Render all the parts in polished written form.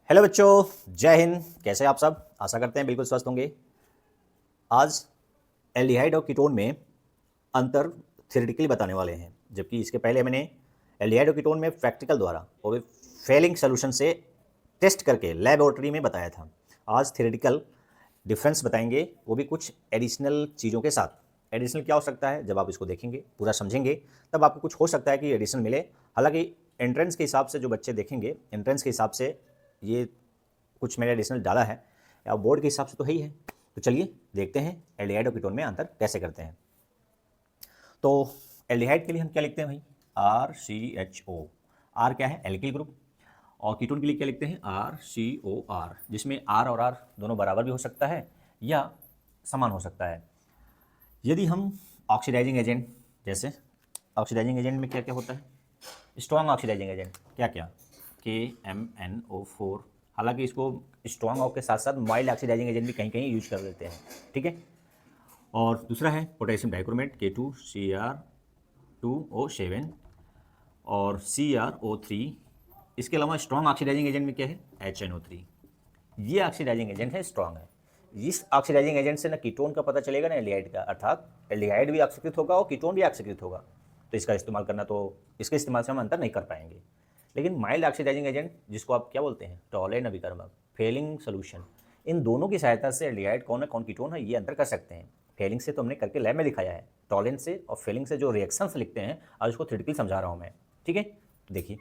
Hello बच्चों, जय हिंद। कैसे हैं आप सब? आशा करते हैं बिल्कुल स्वस्थ होंगे। आज एल्डिहाइड और कीटोन में अंतर थ्योरेटिकली बताने वाले हैं, जबकि इसके पहले मैंने एल्डिहाइड और कीटोन में प्रैक्टिकल द्वारा और फेलिंग सोल्यूशन से टेस्ट करके लैबोरेटरी में बताया था। आज थ्योरेटिकल डिफरेंस बताएंगे, वो भी कुछ एडिशनल चीज़ों के साथ। एडिशनल क्या हो सकता है, जब आप इसको देखेंगे, पूरा समझेंगे, तब आपको कुछ हो सकता है कि एडिशनल मिले। हालांकि एंट्रेंस के हिसाब से जो बच्चे देखेंगे, एंट्रेंस के हिसाब से ये कुछ मैंने एडिशनल डाला है, या बोर्ड के हिसाब से तो है ही है। तो चलिए देखते हैं एल्डिहाइड और कीटोन में अंतर कैसे करते हैं। तो एल्डिहाइड के लिए हम क्या लिखते हैं भाई? RCHO। आर क्या है? Alkyl group. और कीटोन के लिए क्या लिखते हैं? RCOR, जिसमें आर और आर दोनों बराबर भी हो सकता है या समान हो सकता है। यदि हम ऑक्सीडाइजिंग एजेंट, जैसे ऑक्सीडाइजिंग एजेंट में क्या क्या होता है? स्ट्रॉन्ग ऑक्सीडाइजिंग एजेंट क्या क्या? KMnO4। हालांकि इसको स्ट्रॉन्ग ऑक के साथ साथ माइल्ड ऑक्सीडाइजिंग एजेंट भी कहीं कहीं यूज कर देते हैं, ठीक है। और दूसरा है पोटेशियम डाइक्रोमेट K2Cr2O7 और CrO3। इसके अलावा स्ट्रॉन्ग ऑक्सीडाइजिंग एजेंट में क्या है? HNO3। ये ऑक्सीडाइजिंग एजेंट है, स्ट्रॉन्ग है। इस ऑक्सीडाइजिंग एजेंट से ना कीटोन का पता चलेगा ना एल्डिहाइड का, अर्थात एल्डिहाइड भी ऑक्सीकृत होगा और कीटोन भी ऑक्सीकृत होगा। तो इसका इस्तेमाल करना, तो इसके इस्तेमाल से हम अंतर नहीं कर पाएंगे। लेकिन माइल्ड ऑक्सीडाइजिंग एजेंट, जिसको आप क्या बोलते हैं? टॉलेन अभिकर्मक, फेलिंग सोल्यूशन, इन दोनों की सहायता से एल्डिहाइड कौन है कौन कीटोन है ये अंतर कर सकते हैं। फेलिंग से तो हमने करके लैब में दिखाया है, टॉलेन से और फेलिंग से जो रिएक्शंस लिखते हैं, आज उसको थ्योरेटिकली समझा रहा हूँ मैं, ठीक है। देखिए,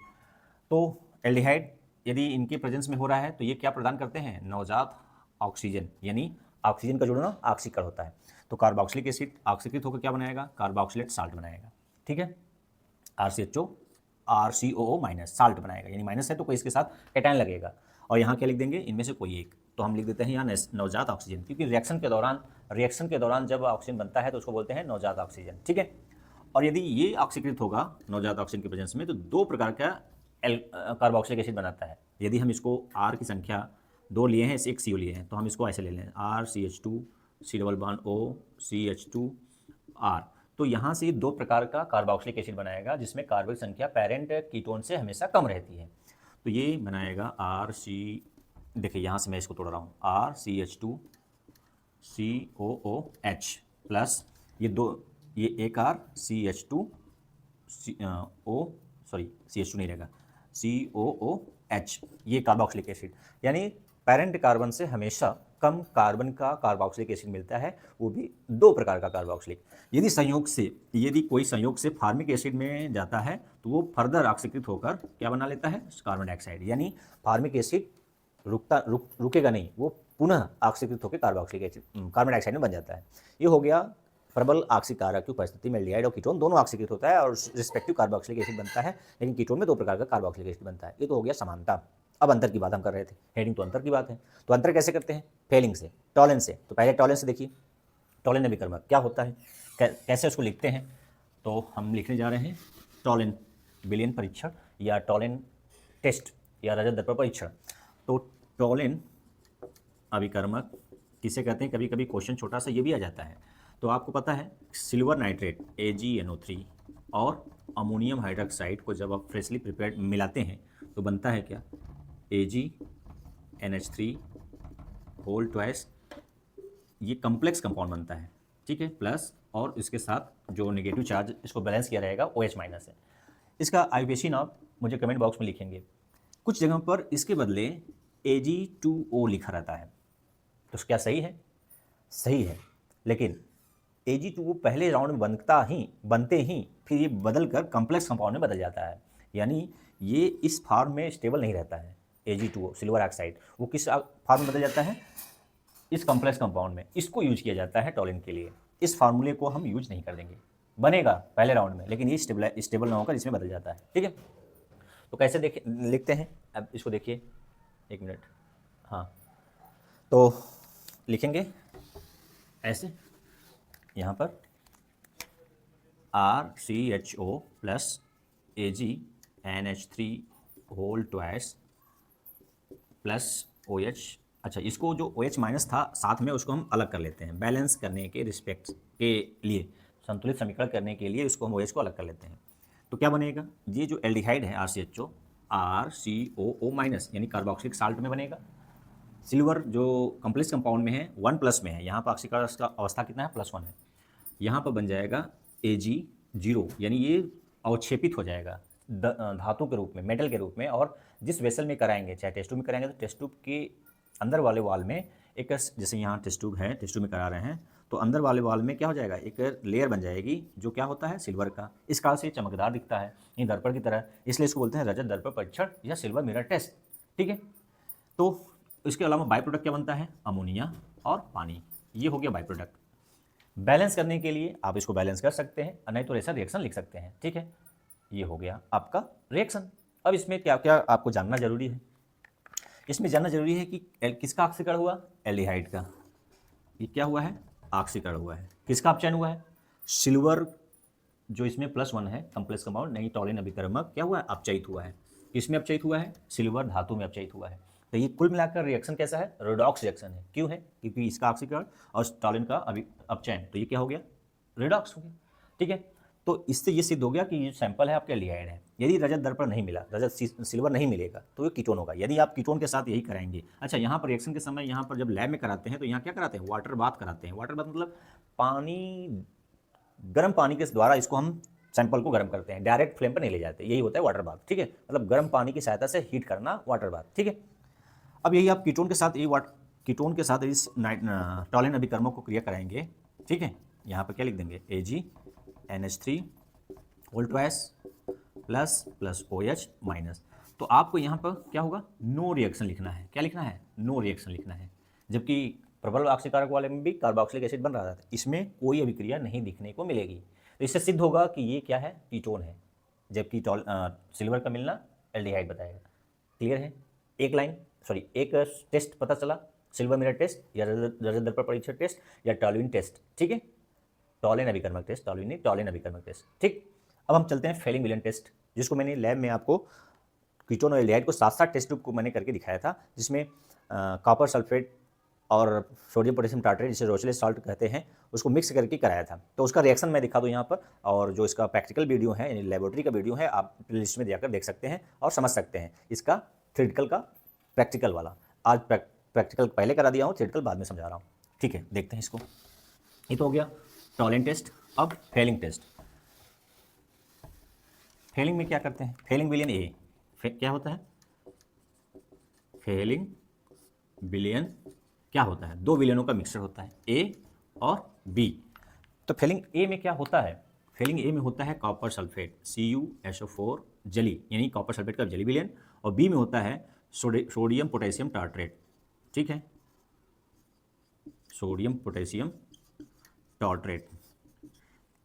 तो एल्डिहाइड यदि इनके प्रेजेंस में हो रहा है तो ये क्या प्रदान करते हैं? नवजात ऑक्सीजन, यानी ऑक्सीजन का जुड़ना ऑक्सीकरण होता है। तो कार्बोक्सिलिक एसिड ऑक्सीकृत होकर क्या बनाएगा? कार्बोक्सिलेट साल्ट बनाएगा, ठीक है। RCHO RCOO माइनस साल्ट बनाएगा, यानी माइनस है तो कोई इसके साथ कैटायन लगेगा। और यहाँ क्या लिख देंगे? इनमें से कोई एक। तो हम लिख देते हैं यहाँ नवजात ऑक्सीजन, क्योंकि रिएक्शन के दौरान जब ऑक्सीजन बनता है तो उसको बोलते हैं नवजात ऑक्सीजन, ठीक है। और यदि ये ऑक्सीकृत होगा नवजात ऑक्सीजन के प्रेजेंस में, तो दो प्रकार का कार्बोक्सिलिक एसिड बनाता है। यदि हम इसको R की संख्या 2 लिए हैं, एक CO लिए हैं, तो हम इसको ऐसे ले लें RCH2 C++O CH2R। तो यहाँ से दो प्रकार का कार्बोक्सिलिक एसिड बनाएगा, जिसमें कार्बोक्सिलिक संख्या पेरेंट कीटोन से हमेशा कम रहती है। तो ये बनाएगा देखिए यहाँ से मैं इसको तोड़ रहा हूँ, RCH2COOH प्लस ये एक R CH2 CH2 नहीं रहेगा, COOH, ये कार्बोक्सिलिक एसिड। यानी पेरेंट कार्बन से हमेशा कम कार्बन का कार्बोक्सिलिक एसिड मिलता है, वो भी दो प्रकार का कार्बोक्सिलिक। यदि कोई संयोग से फार्मिक एसिड में जाता है तो वो फर्दर ऑक्सीकृत होकर क्या बना लेता है? Carbon dioxide. यानी फार्मिक एसिड रुकेगा नहीं, वो पुनः ऑक्सीकृत होकर कार्बोक्सिलिक एसिड कार्बन डाइऑक्साइड में बन जाता है। ये हो गया प्रबल ऑक्सीकारक की उपस्थिति में एल्डिहाइड और कीटोन दोनों ऑक्सीकृत होता है और रिस्पेक्टिव कार्बोक्सिलिक एसिड बनता है, लेकिन कीटोन में दो प्रकार का कार्बोक्सिलिक एसिड बनता है। ये तो हो गया समानता। अब अंतर की बात हम कर रहे थे, हेडिंग तो अंतर की बात है। तो अंतर कैसे करते हैं? फेलिंग से, टॉलेन से। तो पहले टॉलेन से देखिए, टॉलेन अभिकर्मक क्या होता है, कैसे उसको लिखते हैं? तो हम लिखने जा रहे हैं टॉलेन विलयन परीक्षण या टॉलेन टेस्ट या रजत दर्पण परीक्षण। तो टॉलेन अभिकर्मक किसे कहते हैं? कभी कभी क्वेश्चन छोटा सा ये भी आ जाता है। तो आपको पता है सिल्वर नाइट्रेट AgNO3 और अमोनियम हाइड्रोक्साइड को जब आप फ्रेशली प्रिपेयर्ड मिलाते हैं तो बनता है क्या? AgNH3 whole twice. ये कम्प्लेक्स कंपाउंड बनता है, ठीक है, प्लस और इसके साथ जो नेगेटिव चार्ज इसको बैलेंस किया रहेगा OH माइनस है। इसका आईयूपीएसी नाम मुझे कमेंट बॉक्स में लिखेंगे। कुछ जगह पर इसके बदले Ag2O लिखा रहता है, तो क्या सही है? सही है, लेकिन Ag2O पहले राउंड में बनते ही फिर ये बदल कर कम्प्लेक्स कंपाउंड में बदल जाता है। यानी ये इस फॉर्म में स्टेबल नहीं रहता है। Ag2O सिल्वर ऑक्साइड वो किस फॉर्म में बदल जाता है? इस कॉम्प्लेक्स कंपाउंड में। इसको यूज किया जाता है टॉलिन के लिए। इस फार्मूले को हम यूज नहीं कर देंगे, बनेगा पहले राउंड में, लेकिन ये स्टेबल ना होकर इसमें बदल जाता है, ठीक है। तो कैसे लिखते हैं? अब इसको देखिए, एक मिनट। हाँ, तो लिखेंगे ऐसे, यहाँ पर RCHO plus AgNH3 whole twice plus OH। अच्छा, इसको जो OH माइनस था साथ में उसको हम अलग कर लेते हैं, बैलेंस करने के रिस्पेक्ट के लिए, संतुलित समीकरण करने के लिए इसको हम OH को अलग कर लेते हैं। तो क्या बनेगा? ये जो एल्डिहाइड है RCHO, RCOO माइनस, यानी कार्बोक्सिलिक साल्ट में बनेगा। सिल्वर जो कॉम्प्लेक्स कंपाउंड में है 1 प्लस में है, यहाँ पर ऑक्सीकरण का अवस्था कितना है, +1 है। यहाँ पर बन जाएगा Ag0, यानी ये अवक्षेपित हो जाएगा धातु के रूप में, मेटल के रूप में। और जिस वेसल में कराएंगे, चाहे टेस्ट ट्यूब में कराएंगे, तो टेस्ट ट्यूब के अंदर वाले वाल में एक, जैसे यहाँ टेस्ट ट्यूब है, टेस्ट ट्यूब में करा रहे हैं, तो अंदर वाले वाल में क्या हो जाएगा, एक लेयर बन जाएगी जो क्या होता है, सिल्वर का। इस कारण से ये चमकदार दिखता है, ये दर्पण की तरह, इसलिए इसको बोलते हैं रजत दर्पण परीक्षण या सिल्वर मिरर टेस्ट। ठीक है, तो इसके अलावा बाई प्रोडक्ट क्या बनता है, अमोनिया और पानी, ये हो गया बाई प्रोडक्ट। बैलेंस करने के लिए आप इसको बैलेंस कर सकते हैं, नहीं तो ऐसा रिएक्शन लिख सकते हैं। ठीक है, ये हो गया आपका रिएक्शन। अब इसमें क्या क्या आपको जानना जरूरी है, इसमें जानना जरूरी है कि किसका ऑक्सीकरण हुआ, एल्डिहाइड का। ये क्या हुआ है, ऑक्सीकरण हुआ है। किसका अपचयन हुआ है, सिल्वर जो इसमें +1 है कॉम्प्लेक्स कंपाउंड, नहीं टॉलिन अभिकर्मक, क्या हुआ है, अपचयित हुआ है। किसमें अपचयित हुआ है, सिल्वर धातु में अपचयित हुआ है। तो ये कुल मिलाकर रिएक्शन कैसा है, रेडॉक्स रिएक्शन है। क्यों है, क्योंकि इसका ऑक्सीकरण और टॉलिन का अपचयन, तो ये क्या हो गया, रेडॉक्स हो गया। ठीक है, तो इससे ये सिद्ध हो गया कि ये सैंपल है आपके एल्डिहाइड है। यदि रजत दर्पण नहीं मिला, रजत सिल्वर नहीं मिलेगा, तो ये कीटोन होगा। यदि आप कीटोन के साथ यही कराएंगे। अच्छा, यहाँ पर रिएक्शन के समय, यहाँ पर जब लैब में कराते हैं, तो यहाँ क्या कराते हैं, वाटर बाथ कराते हैं। वाटर बाथ मतलब पानी, गर्म पानी के द्वारा इसको हम सैंपल को गर्म करते हैं, डायरेक्ट फ्लेम पर नहीं ले जाते, यही होता है वाटर बाथ। ठीक है, मतलब गर्म पानी की सहायता से हीट करना, वाटर बाथ। ठीक है, अब यही आप कीटोन के साथ, यही कीटोन के साथ इस टॉलिन अभिकर्मक को क्रिया कराएंगे। ठीक है, यहाँ पर क्या लिख देंगे, AgNH3 प्लस OH माइनस। तो आपको यहाँ पर क्या होगा, नो रिएक्शन लिखना है। क्या लिखना है, नो रिएक्शन लिखना है। जबकि प्रबल ऑक्सीकारक वाले में भी कार्बोक्सिलिक एसिड बन रहा था, इसमें कोई अभिक्रिया नहीं दिखने को मिलेगी। तो इससे सिद्ध होगा कि ये क्या है, कीटोन है। जबकि सिल्वर का मिलना एल्डिहाइड बताएगा। क्लियर है, एक टेस्ट पता चला, सिल्वर मिरर टेस्ट या रजत दर्पण परीक्षण टेस्ट या टॉलिन टेस्ट। ठीक है, टॉलिन अभिकर्मक टेस्ट, टॉलिन अभिकर्मक टेस्ट। ठीक, अब हम चलते हैं फेलिंग विलियन टेस्ट, जिसको मैंने लैब में आपको कीटोन और एल्डिहाइड को साथ टेस्ट ट्यूब को मैंने करके दिखाया था, जिसमें कॉपर सल्फेट और सोडियम पोटेशियम टार्ट्रेट, जिसे रोचले साल्ट कहते हैं, उसको मिक्स करके कराया था। तो उसका रिएक्शन मैं दिखा दूँ यहाँ पर, और जो इसका प्रैक्टिकल वीडियो है, यानी लेबोरेटरी का वीडियो है, आप लिस्ट में जाकर देख सकते हैं और समझ सकते हैं इसका थ्योरेटिकल का प्रैक्टिकल वाला। आज प्रैक्टिकल पहले करा दिया हूँ, थ्योरेटिकल बाद में समझा रहा हूँ। ठीक है, देखते हैं इसको। ये तो हो गया टॉलिन टेस्ट। अब फेलिंग टेस्ट। फेलिंग में क्या करते हैं, फेलिंग विलियन ए, क्या होता है, फेलिंग विलियन क्या होता है, दो विलियनों का मिक्सचर होता है, ए और बी। तो फेलिंग ए में क्या होता है, फेलिंग ए में होता है कॉपर सल्फेट CuSO4 जली, यानी कॉपर सल्फेट का जली विलियन। और बी में होता है सोडियम पोटेशियम टार्ट्रेट। ठीक है, सोडियम पोटेशियम टार्ट्रेट,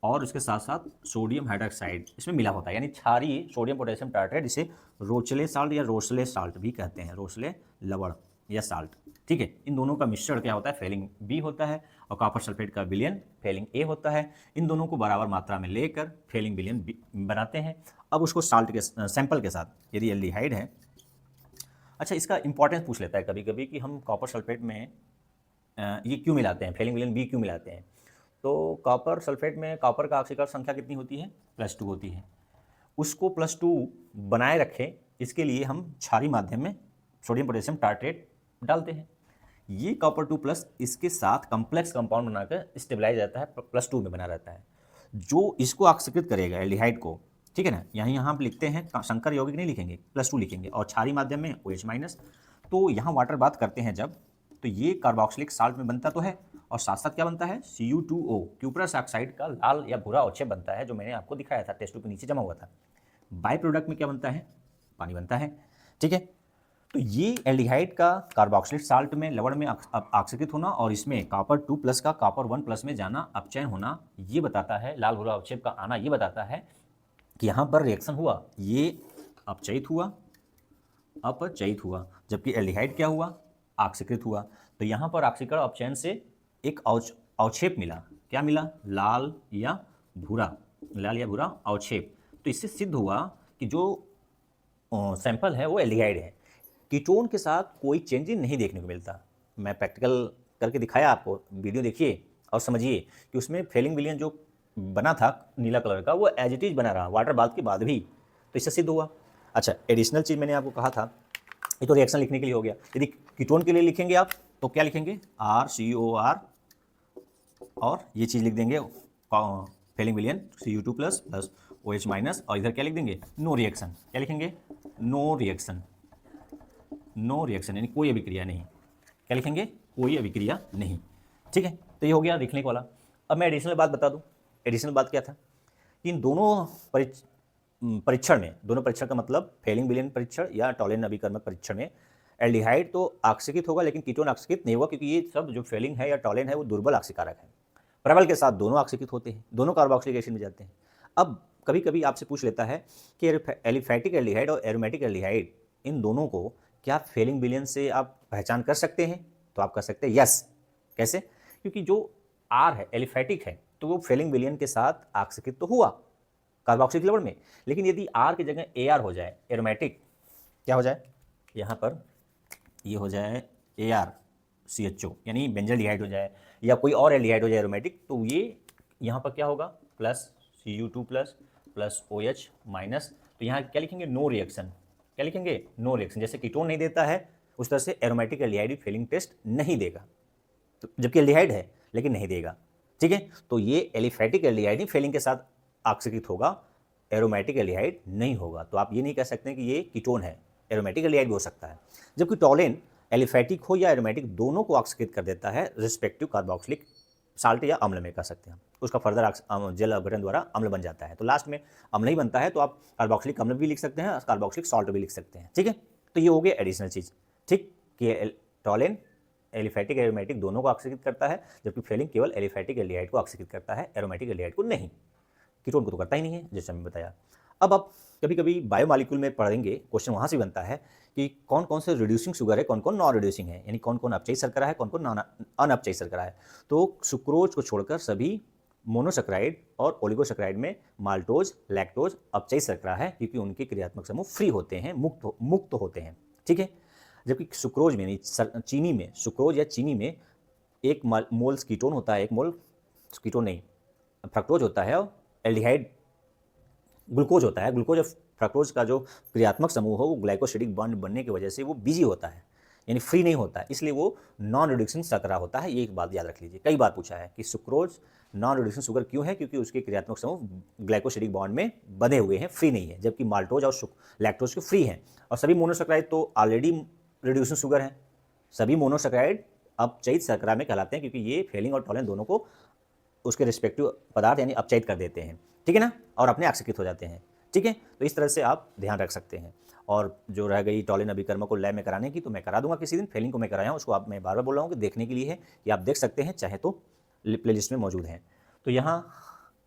और उसके साथ साथ सोडियम हाइड्रोक्साइड इसमें मिला होता है, यानी क्षारीय सोडियम पोटेशियम टार्ट्रेट, जिसे रोचले साल्ट या रोसले साल्ट भी कहते हैं, रोसले लवण या साल्ट। ठीक है, इन दोनों का मिश्रण क्या होता है, फेलिंग बी होता है, और कॉपर सल्फेट का विलियन फेलिंग ए होता है। इन दोनों को बराबर मात्रा में लेकर फेलिंग विलियन बनाते हैं। अब उसको साल्ट के सैंपल के साथ, यदि एल्डिहाइड है। अच्छा, इसका इंपॉर्टेंस पूछ लेता है कभी कभी कि हम कॉपर सल्फेट में ये क्यों मिलाते हैं, फेलिंग विलियन बी क्यों मिलाते हैं। तो कॉपर सल्फेट में कॉपर का ऑक्सीकरण संख्या कितनी होती है, +2 होती है। उसको +2 बनाए रखें, इसके लिए हम क्षारीय माध्यम में सोडियम पोटेशियम टार्ट्रेट डालते हैं। ये कॉपर 2+ इसके साथ कॉम्प्लेक्स कंपाउंड बनाकर स्टेबलाइज रहता है, +2 में बना रहता है, जो इसको ऑक्सीकृत करेगा एल्डिहाइड को। ठीक है ना, यहाँ हम लिखते हैं संकर यौगिक नहीं लिखेंगे, +2 लिखेंगे, और क्षारीय माध्यम में OH-। तो यहाँ वाटर बात करते हैं जब, तो ये कार्बोक्सिलिक साल्ट में बनता तो है, और साथ साथ क्या बनता है, Cu2O क्यूप्रस ऑक्साइड का लाल या भूरा अवक्षेप बनता है, जो मैंने आपको दिखाया था, टेस्ट ट्यूब के नीचे जमा हुआ था। बाई प्रोडक्ट में क्या बनता है, पानी बनता है। ठीक है, तो ये एल्डिहाइड का कार्बोक्सिलिक साल्ट में, लवण में ऑक्सीकृत होना, और इसमें कॉपर 2+ का कॉपर 1+ में जाना, अपचयन होना, ये बताता है, लाल भूरा अवक्षेप का आना, ये बताता है कि यहाँ पर रिएक्शन हुआ, ये अपचयित हुआ, जबकि एल्डिहाइड क्या हुआ, ऑक्सीकृत हुआ। तो यहाँ पर ऑक्सीकरण अपचयन से एक अवक्षेप मिला, क्या मिला, लाल या भूरा अवक्षेप। तो इससे सिद्ध हुआ कि जो सैंपल है वो एल्डिहाइड है। कीटोन के साथ कोई चेंजिंग नहीं देखने को मिलता। मैं प्रैक्टिकल करके दिखाया आपको, वीडियो देखिए और समझिए कि उसमें फेलिंग विलियन जो बना था नीला कलर का, वो एज इट इज बना रहा वाटर बाथ के बाद भी। तो इससे सिद्ध हुआ। अच्छा, एडिशनल चीज़ मैंने आपको कहा था, ये तो रिएक्शन लिखने के लिए हो गया। यदि कीटोन के लिए लिखेंगे आप तो क्या लिखेंगे, RCOR, और ये चीज़ लिख देंगे फेलिंग विलियन Cu2 plus plus OH minus, और इधर क्या लिख देंगे, नो रिएक्शन। क्या लिखेंगे, नो रिएक्शन, नो रिएक्शन यानी कोई अभिक्रिया नहीं। क्या लिखेंगे, कोई अभिक्रिया नहीं। ठीक है, तो ये हो गया लिखने को वाला। अब मैं एडिशनल बात बता दूं। एडिशनल बात क्या था कि इन दोनों परीक्षण में, दोनों परीक्षण का मतलब फेलिंग विलियन परीक्षण या टॉलेन अभिकर्मक परीक्षण में एल्डिहाइड तो आक्सीकृत होगा लेकिन कीटोन आक्सीकृत नहीं होगा, क्योंकि ये सब जो फेलिंग है या टॉलेन है वो दुर्बल आक्सीकारक है। प्रबल के साथ दोनों आक्सीकृत होते हैं, दोनों कार्बोक्सिलिक एसिड में जाते हैं। अब कभी कभी आपसे पूछ लेता है कि एलिफैटिक एल्डिहाइड और एरोमेटिक एल्डिहाइड, इन दोनों को क्या फेलिंग विलियन से आप पहचान कर सकते हैं? तो आप कर सकते हैं यस। कैसे? क्योंकि जो आर है एलिफैटिक है तो वो फेलिंग विलियन के साथ आक्सीकृत तो हुआ कार्बोक्सिलिक लवण में, लेकिन यदि आर की जगह AR हो जाए, एरोमेटिक, क्या हो जाए यहाँ पर, ये हो जाए ArCHO यानी बेंजल्डिहाइड हो जाए या कोई और एल्डिहाइड हो जाए एरोमेटिक, तो ये यहाँ पर क्या होगा, plus Cu2 plus plus OH minus, तो यहाँ क्या लिखेंगे, नो रिएक्शन। क्या लिखेंगे, नो रिएक्शन। जैसे कीटोन नहीं देता है उस तरह से एरोमेटिक एल्डिहाइड फेलिंग टेस्ट नहीं देगा, तो जबकि एल्डिहाइड है लेकिन नहीं देगा। ठीक है, तो ये एलिफैटिक एल्डिहाइड ही फेलिंग के साथ आक्सीकृत होगा, एरोमेटिक एल्डिहाइड नहीं होगा। तो आप ये नहीं कह सकते कि ये कीटोन है, एरोमेटिक एल्डिहाइड भी हो सकता है। जबकि टॉलेन एलिफैटिक हो या एरोमेटिक दोनों को आक्सीकृत कर देता है रिस्पेक्टिव कार्बोक्सिलिक साल्ट या अम्ल में, कर सकते हैं उसका फर्दर जल अपघटन द्वारा अम्ल बन जाता है। तो लास्ट में अम्ल ही बनता है, तो आप कार्बोक्सिलिक अम्ल भी लिख सकते हैं, कार्बोक्सिलिक सॉल्ट भी लिख सकते हैं। ठीक है, तो ये हो गया एडिशनल चीज़। ठीक, कि टॉलेन एलिफैटिक एरोमेटिक दोनों को आक्सीकृत करता है, जबकि फेलिंग केवल एलिफैटिक एल्डिहाइड को आक्सीकृत करता है, एरोमेटिक एल्डिहाइड को नहीं। कीटोन को तो करता ही नहीं है, जैसे मैंने बताया। अब आप कभी कभी बायोमॉलिक्यूल में पढ़ेंगे, क्वेश्चन वहाँ से बनता है कि कौन कौन से रिड्यूसिंग शुगर है, कौन कौन नॉन रिड्यूसिंग है, यानी कौन कौन अपचयी शर्करा है, कौन कौन अनअपचयी शर्करा है। तो सुक्रोज को छोड़कर सभी मोनोसैकराइड और ओलिगोसैकराइड में माल्टोज, लैक्टोज अपचयी शर्करा है, क्योंकि उनके क्रियात्मक समूह फ्री होते हैं, मुक्त होते हैं। ठीक है, जबकि सुक्रोज में, चीनी में, सुक्रोज या चीनी में एक मोल्स कीटोन होता है, एक मोल कीटोन नहीं, फ्रक्टोज होता है, और एल्डिहाइड ग्लूकोज होता है। ग्लूकोज और फ्रक्टोज का जो क्रियात्मक समूह हो वो ग्लाइकोसिडिक बॉन्ड बनने की वजह से वो बिजी होता है, यानी फ्री नहीं होता है, इसलिए वो नॉन रिड्यूसिंग शर्करा होता है। ये एक बात याद रख लीजिए, कई बार पूछा है कि सुक्रोज नॉन रिड्यूसिंग शुगर क्यों है, क्योंकि उसके क्रियात्मक समूह ग्लाइकोसिडिक बॉन्ड में बंधे हुए हैं, फ्री नहीं है, जबकि माल्टोज और लैक्टोज के फ्री हैं। और सभी मोनोसैकराइड तो ऑलरेडी रिड्यूसिंग शुगर हैं, सभी मोनोसैकराइड अपचयित शर्करा में कहलाते हैं, क्योंकि ये फेलिंग और टॉलेन दोनों को उसके रिस्पेक्टिव पदार्थ यानी अपचयित कर देते हैं। ठीक है ना, और अपने आक्सीकृत हो जाते हैं। ठीक है, तो इस तरह से आप ध्यान रख सकते हैं। और जो रह गई टॉलेन अभिकर्मक को लैब में कराने की, तो मैं करा दूंगा किसी दिन। फेलिंग को मैं कराया हूँ, उसको आप मैं बार बार बोल रहा हूँ कि देखने के लिए है, कि आप देख सकते हैं, चाहे तो प्ले लिस्ट में मौजूद हैं। तो यहाँ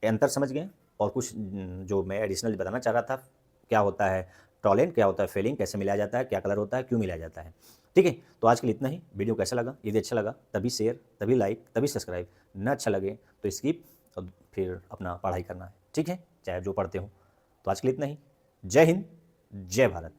अंतर समझ गए, और कुछ जो मैं एडिशनल बताना चाह रहा था, क्या होता है टॉलेन, क्या होता है फेलिंग, कैसे मिलाया जाता है, क्या कलर होता है, क्यों मिलाया जाता है। ठीक है, तो आज के लिए इतना ही। वीडियो कैसा लगा? यदि अच्छा लगा तभी शेयर, तभी लाइक, तभी सब्सक्राइब, न अच्छा लगे तो स्किप, और फिर अपना पढ़ाई करना है। ठीक है, चाहे जो पढ़ते हो। तो आज के लिए इतना ही। जय हिंद, जय भारत।